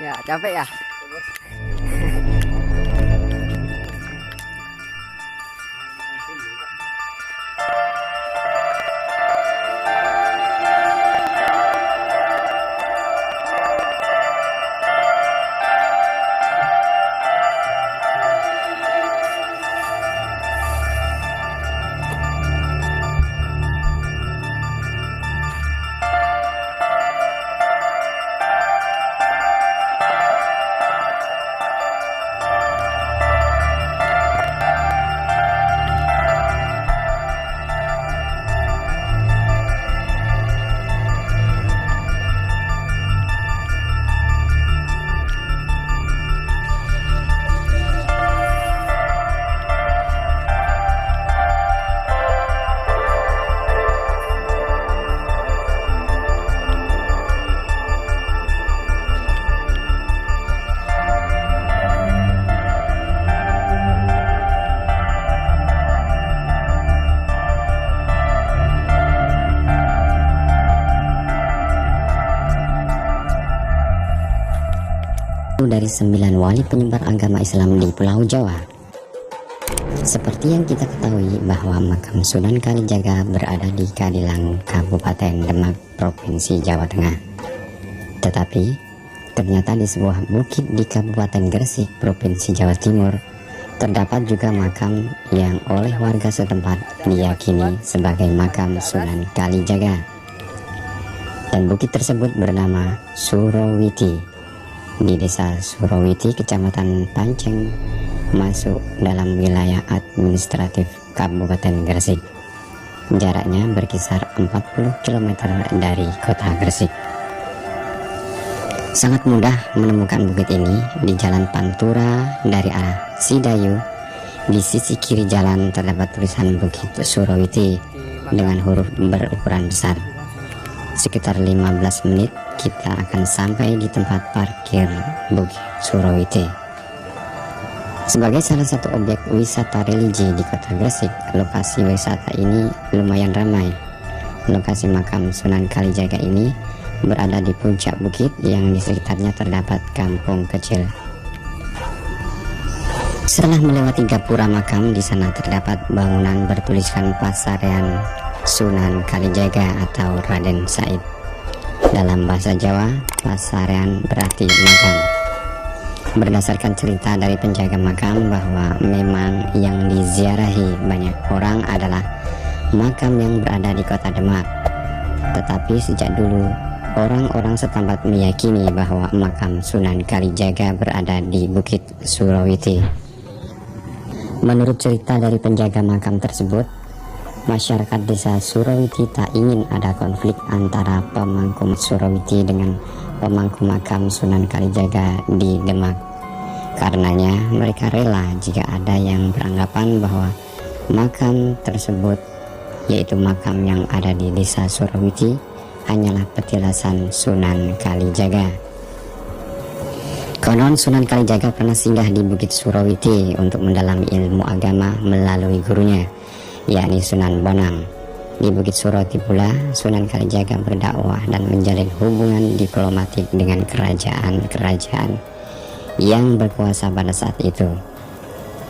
Ya, capek ya? Dari 9 wali penyebar agama Islam di Pulau Jawa. Seperti yang kita ketahui bahwa makam Sunan Kalijaga berada di Kadilang, Kabupaten Demak, Provinsi Jawa Tengah. Tetapi ternyata di sebuah bukit di Kabupaten Gresik, Provinsi Jawa Timur, terdapat juga makam yang oleh warga setempat diyakini sebagai makam Sunan Kalijaga. Dan bukit tersebut bernama Surowiti. Di desa Surowiti, kecamatan Panceng, masuk dalam wilayah administratif Kabupaten Gresik. Jaraknya berkisar 40 km dari kota Gresik. Sangat mudah menemukan bukit ini di Jalan Pantura dari arah Sidayu. Di sisi kiri jalan terdapat tulisan Bukit Surowiti dengan huruf berukuran besar. Sekitar 15 menit kita akan sampai di tempat parkir Bukit Surowiti. Sebagai salah satu objek wisata religi di kota Gresik, lokasi wisata ini lumayan ramai. Lokasi makam Sunan Kalijaga ini berada di puncak bukit yang di sekitarnya terdapat kampung kecil. Setelah melewati gapura makam, di sana terdapat bangunan bertuliskan Pasarean Sunan Kalijaga atau Raden Said. Dalam bahasa Jawa, Pasarean berarti makam. Berdasarkan cerita dari penjaga makam bahwa memang yang diziarahi banyak orang adalah makam yang berada di kota Demak. Tetapi sejak dulu, orang-orang setempat meyakini bahwa makam Sunan Kalijaga berada di Bukit Surowiti. Menurut cerita dari penjaga makam tersebut, masyarakat desa Surowiti tak ingin ada konflik antara pemangku Surowiti dengan pemangku makam Sunan Kalijaga di Demak. Karenanya mereka rela jika ada yang beranggapan bahwa makam tersebut, yaitu makam yang ada di desa Surowiti, hanyalah petilasan Sunan Kalijaga. Konon Sunan Kalijaga pernah singgah di Bukit Surowiti untuk mendalami ilmu agama melalui gurunya, yakni Sunan Bonang. Di Bukit Surowiti pula Sunan Kalijaga berdakwah dan menjalin hubungan diplomatik dengan kerajaan-kerajaan yang berkuasa pada saat itu.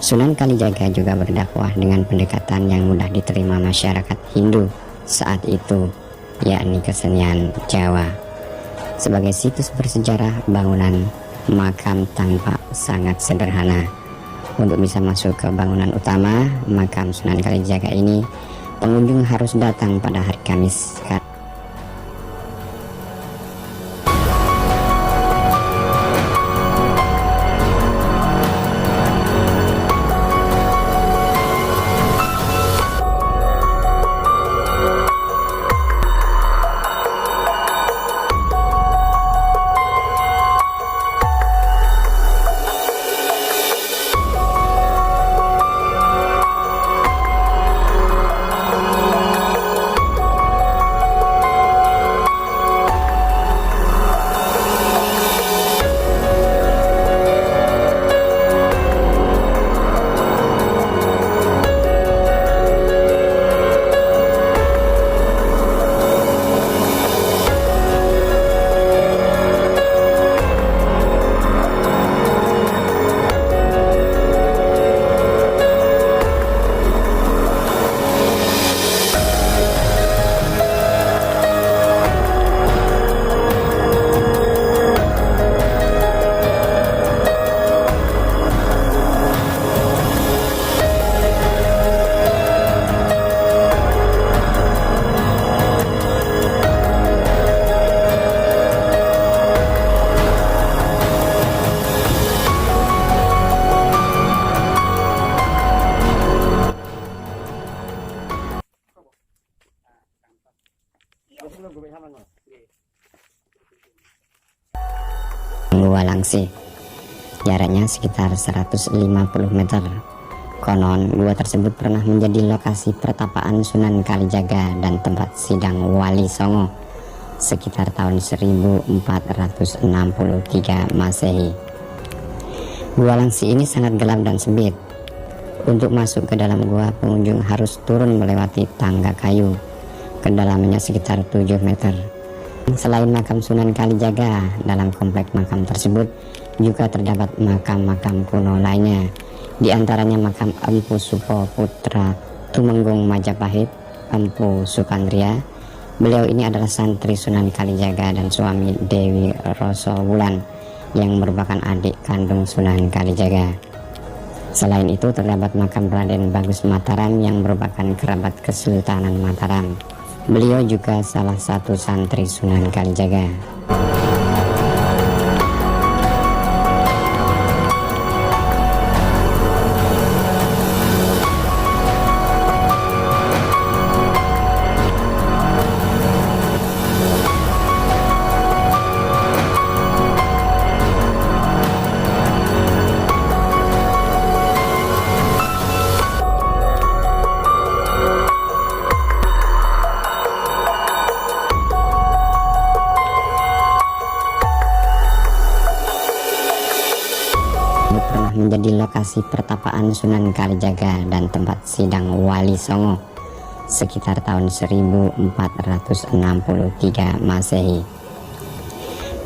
Sunan Kalijaga juga berdakwah dengan pendekatan yang mudah diterima masyarakat Hindu saat itu, yakni kesenian Jawa. Sebagai situs bersejarah, bangunan makam tampak sangat sederhana. Untuk bisa masuk ke bangunan utama makam Sunan Kalijaga ini, pengunjung harus datang pada hari Kamis. Gua Langsi. Jaraknya sekitar 150 meter. Konon, gua tersebut pernah menjadi lokasi pertapaan Sunan Kalijaga dan tempat sidang Wali Songo sekitar tahun 1463 Masehi. Gua Langsi ini sangat gelap dan sempit. Untuk masuk ke dalam gua, pengunjung harus turun melewati tangga kayu. Kedalamannya sekitar 7 meter. Selain makam Sunan Kalijaga, dalam komplek makam tersebut juga terdapat makam-makam kuno lainnya. Di antaranya makam Empu Supo putra Tumenggung Majapahit, Empu Sukandria. Beliau ini adalah santri Sunan Kalijaga dan suami Dewi Rosowulan yang merupakan adik kandung Sunan Kalijaga. Selain itu terdapat makam Raden Bagus Mataram yang merupakan kerabat Kesultanan Mataram. Beliau juga salah satu santri Sunan Kalijaga. Pernah menjadi lokasi pertapaan Sunan Kalijaga dan tempat sidang Wali Songo sekitar tahun 1463 Masehi.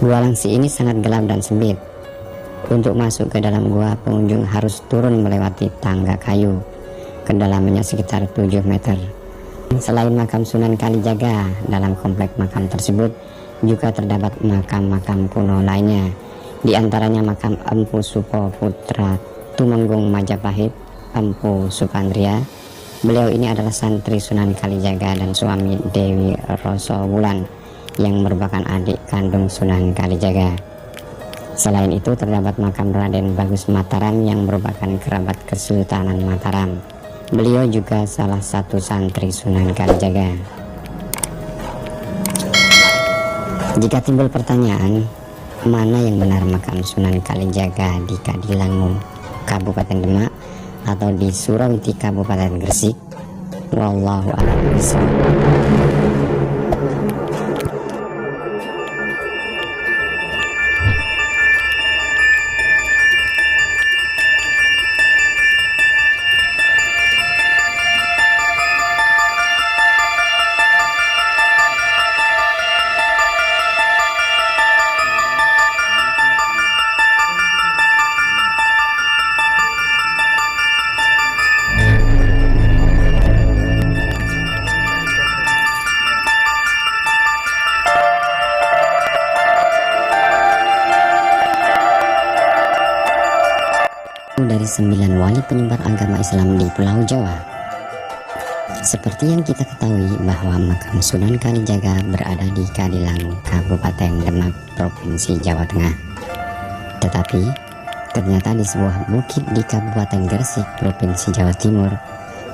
Gua Langsi ini sangat gelap dan sempit. Untuk masuk ke dalam gua, pengunjung harus turun melewati tangga kayu. Kedalamannya sekitar 7 meter. Selain makam Sunan Kalijaga, dalam komplek makam tersebut juga terdapat makam-makam kuno lainnya. Di antaranya makam Empu Supo putra Tumenggung Majapahit, Empu Sukandria. Beliau ini adalah santri Sunan Kalijaga dan suami Dewi Rosowulan yang merupakan adik kandung Sunan Kalijaga. Selain itu terdapat makam Raden Bagus Mataram yang merupakan kerabat Kesultanan Mataram. Beliau juga salah satu santri Sunan Kalijaga. Jika timbul pertanyaan, mana yang benar makam Sunan Kalijaga di Kadilangu, Kabupaten Demak, atau di Surawiti, Kabupaten Gresik? Wallahu a'lam bishawab. Dari 9 wali penyebar agama Islam di Pulau Jawa. Seperti yang kita ketahui bahwa makam Sunan Kalijaga berada di Kadilangu, Kabupaten Demak, Provinsi Jawa Tengah. Tetapi ternyata di sebuah bukit di Kabupaten Gresik, Provinsi Jawa Timur,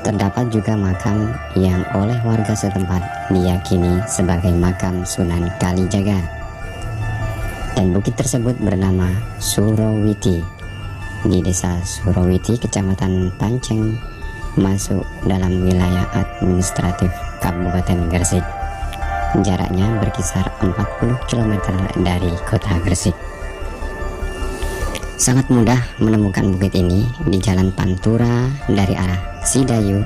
terdapat juga makam yang oleh warga setempat diyakini sebagai makam Sunan Kalijaga. Dan bukit tersebut bernama Surawiti. Di desa Surawiti, kecamatan Panceng, masuk dalam wilayah administratif Kabupaten Gresik. Jaraknya berkisar 40 km dari kota Gresik. Sangat mudah menemukan bukit ini di Jalan Pantura dari arah Sidayu.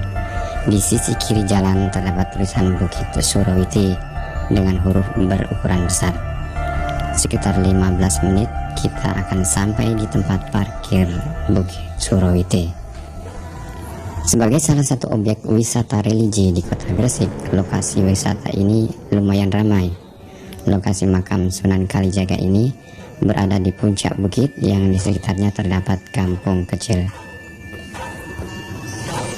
Di sisi kiri jalan terdapat tulisan Bukit Surawiti dengan huruf berukuran besar. Sekitar 15 menit kita akan sampai di tempat parkir Bukit Surawiti. Sebagai salah satu objek wisata religi di kota Gresik, lokasi wisata ini lumayan ramai. Lokasi makam Sunan Kalijaga ini berada di puncak bukit yang di sekitarnya terdapat kampung kecil.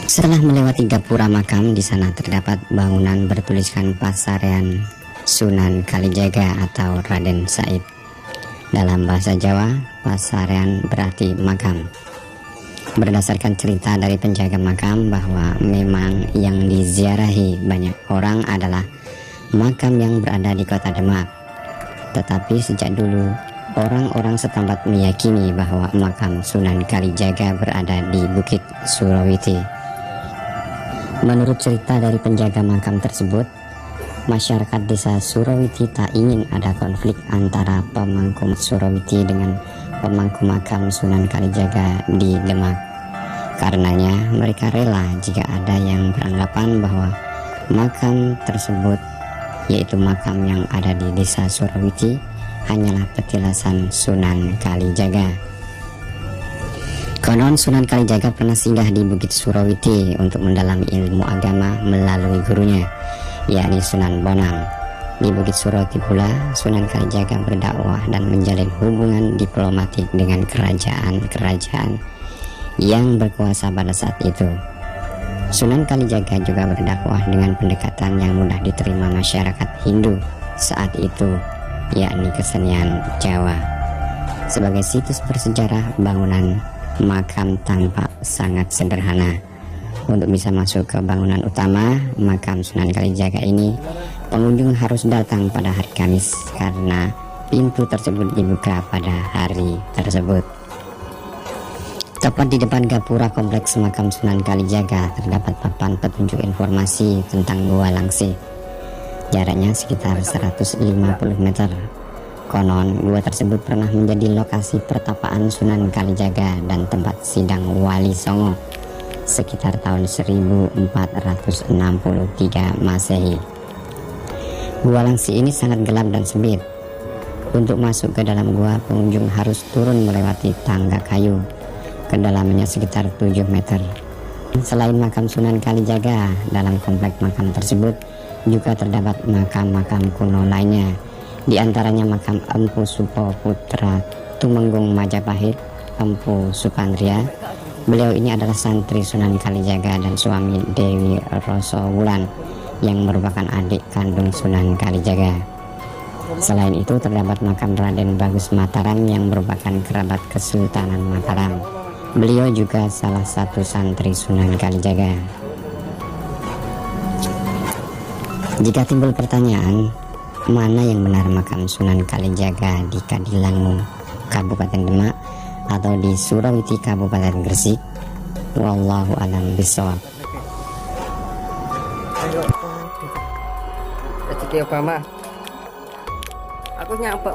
Setelah melewati gapura makam, di sana terdapat bangunan bertuliskan Pasarean Sunan Kalijaga atau Raden Said. Dalam bahasa Jawa, Pasarean berarti makam. Berdasarkan cerita dari penjaga makam bahwa memang yang diziarahi banyak orang adalah makam yang berada di kota Demak. Tetapi sejak dulu Orang-orang setempat meyakini bahwa makam Sunan Kalijaga berada di Bukit Surawiti. Menurut cerita dari penjaga makam tersebut, masyarakat desa Surawiti tak ingin ada konflik antara pemangku Surawiti dengan pemangku makam Sunan Kalijaga di Demak. Karenanya mereka rela jika ada yang beranggapan bahwa makam tersebut, yaitu makam yang ada di desa Surawiti, hanyalah petilasan Sunan Kalijaga. Konon Sunan Kalijaga pernah singgah di Bukit Surawiti untuk mendalami ilmu agama melalui gurunya, yakni Sunan Bonang. Di Bukit Surawiti pula Sunan Kalijaga berdakwah dan menjalin hubungan diplomatik dengan kerajaan-kerajaan yang berkuasa pada saat itu. Sunan Kalijaga juga berdakwah dengan pendekatan yang mudah diterima masyarakat Hindu saat itu, yakni kesenian Jawa. Sebagai situs bersejarah, bangunan makam tampak sangat sederhana. Untuk bisa masuk ke bangunan utama makam Sunan Kalijaga ini, pengunjung harus datang pada hari Kamis karena pintu tersebut dibuka pada hari tersebut. Tepat di depan gapura kompleks makam Sunan Kalijaga terdapat papan petunjuk informasi tentang Gua Langse. Jaraknya sekitar 150 meter. Konon gua tersebut pernah menjadi lokasi pertapaan Sunan Kalijaga dan tempat sidang Wali Songo sekitar tahun 1463 Masehi. Gua Langse ini sangat gelap dan sempit. Untuk masuk ke dalam gua, pengunjung harus turun melewati tangga kayu. Kedalamannya sekitar 7 meter. Selain makam Sunan Kalijaga, dalam komplek makam tersebut juga terdapat makam-makam kuno lainnya, di antaranya makam Empu Supo Putra Tumenggung Majapahit, Empu Supandria. Beliau ini adalah santri Sunan Kalijaga dan suami Dewi Rosowulan yang merupakan adik kandung Sunan Kalijaga. Selain itu terdapat makam Raden Bagus Mataram yang merupakan kerabat Kesultanan Mataram. Beliau juga salah satu santri Sunan Kalijaga. Jika timbul pertanyaan, mana yang benar makam Sunan Kalijaga di Kadilangu, Kabupaten Demak, atau di Surawiti, Kabupaten Gresik? Wallahu a'lam bishawab. Rezeki Obama. Aku nyampe.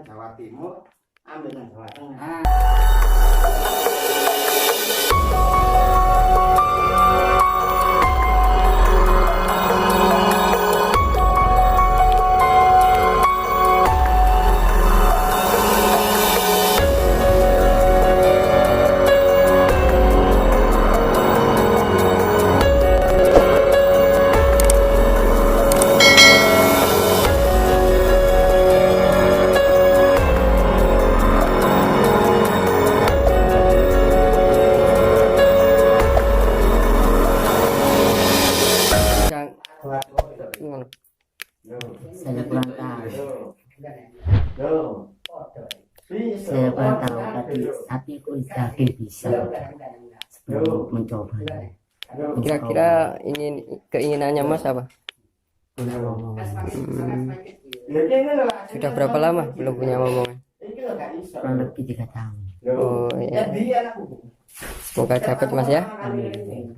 Jawa Timur ambil yang Jawa Tengah. Saya kurang tahu. Saya kurang tahu, tapi aku yakin bisa sebelum mencoba. Kira-kira ini keinginannya Mas apa? Sudah berapa lama belum punya momongan? Kurang lebih 3 tahun. Oh iya. Semoga dapat Mas ya. Amin.